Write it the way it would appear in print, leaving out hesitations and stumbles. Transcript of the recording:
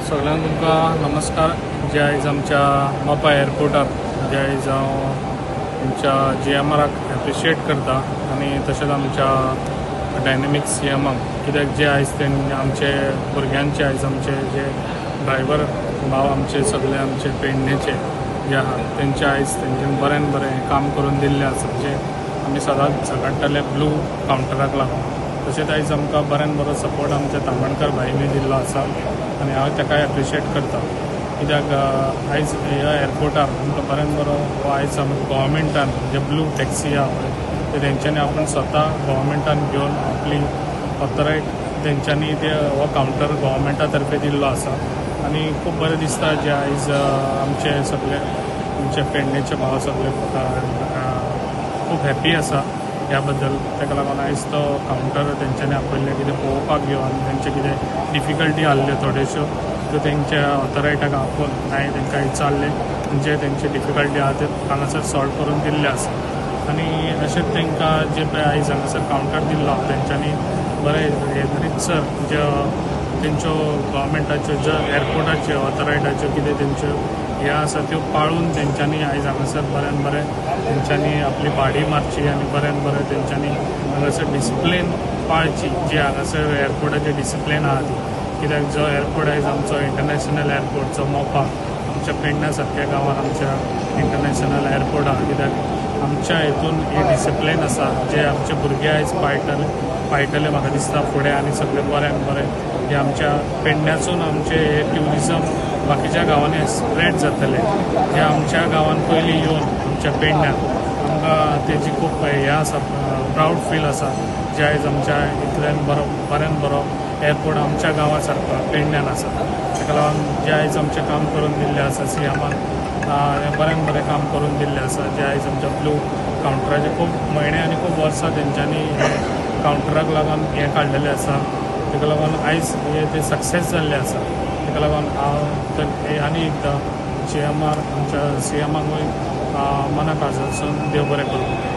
सगळ्यांक तुमकां नमस्कार। जे आयज आमच्या मोपा एअरपोर्टार जे आयज हांव आमच्या GMRक एप्रिशिएट करता आनी तशेंच आमच्या डायनेमिक CMक, कित्याक जे आयज तें आमचे भुरग्यांचे आयज आमचे जे ड्रायव्हर भाव आमचे सगळे आमचे पेडणेचे जे आहा तेंचे आयज तेंच्यानी बरें काम करून दिल्लें आसा, जे आमी सदांच झगडटाले ब्लू कावंटराक लागून। तशेंच आयज आमकां बरो सपोर्ट आमच्या तामणकर भाईनी दिल्लो आसा आनी हांव ताका एप्रिशिएट करता, कित्याक आयज ह्या एअरपोर्टार आमकां बरो आयज गव्हर्मेंटान जे ब्लू टॅक्सी आहा ते तेंच्यांनी आपूण स्वता गव्हर्मेंटान घेवन आपली ऑथरायज तेंच्यांनी ते हो कावंटर गव्हर्मेंटा तर्फे दिल्लो आसा आनी खूब बरें दिसता जे आयज आमचे सगळे आमचे पेडणेचे भाव सगळे खूब हॅप्पी आसा ह्या बद्दल। ताका लागून आयज तो कावंटर तेंच्यांनी आपयल्लें कितें पळोवपाक येवन तेंचे कितें डिफिकल्टी आसल्यो थोड्योश्यो त्यो तेंच्या ऑथरायटाक आपोवन हांवें तांकां विचारलें, जे तेंचे डिफिकल्टी आहा ते हांगासर सॉल्व करून दिल्ले आसा आनी अशेंच तांकां जे पळय आयज हांगासर कावंटर दिल्लो तेंच्यांनी बरें रितसर जे तेंच्यो गव्हर्मेंटाच्यो ज्यो एअरपोर्टाच्यो ऑथरायटाच्यो कितें तेंच्यो हे आसा त्यो पाळून तेंच्यांनी आयज हांगासर बरें तेंच्यांनी आपली भाडी मारची आनी बरें तेंच्यांनी हांगासर डिसिप्लीन पाळची, जी हांगासर एअरपोर्टाची डिसिप्लीन आहा ती, कित्याक जो एअरपोर्ट आयज आमचो इंटरनॅशनल एअरपोर्ट जो मोपा आमच्या पेडण्या सारक्या गांवांत आमच्या इंटरनॅशनल एअरपोर्ट आहा, कित्याक आमच्या हितून ही डिसिप्लीन आसा जे आमचे भुरगे आयज पाळटले म्हाका दिसता फुडें आनी सगळें बरें जे आमच्या पेडण्यासून आमचे ट्युरिजम बाकीच्या गांवांनी स्प्रेड जातले, जे आमच्या गांवांत पयलीं येवन आमच्या पेडण्याक आमकां तेजी खूब हें आसा, प्रावड फील आसा जे आयज आमच्या इतल्यान बरो एअरपोर्ट आमच्या गांवा सारको पेडण्यान आसा। ताका लागून जे आयज आमचें काम करून दिल्लें आसा CMक बरें काम करून दिल्लें आसा, जे आयज आमच्या ब्लू कावंटराचे खूब म्हयने आनी खूब वर्सां तेंच्यांनी कावंटराक लागून हें काडलेलें आसा, ताका लागून आयज ते सक्सेस जाल्लें आसा। ताका लागून हांव आनी एकदां आमच्या CMक मनाक आजून देव बरें करूं।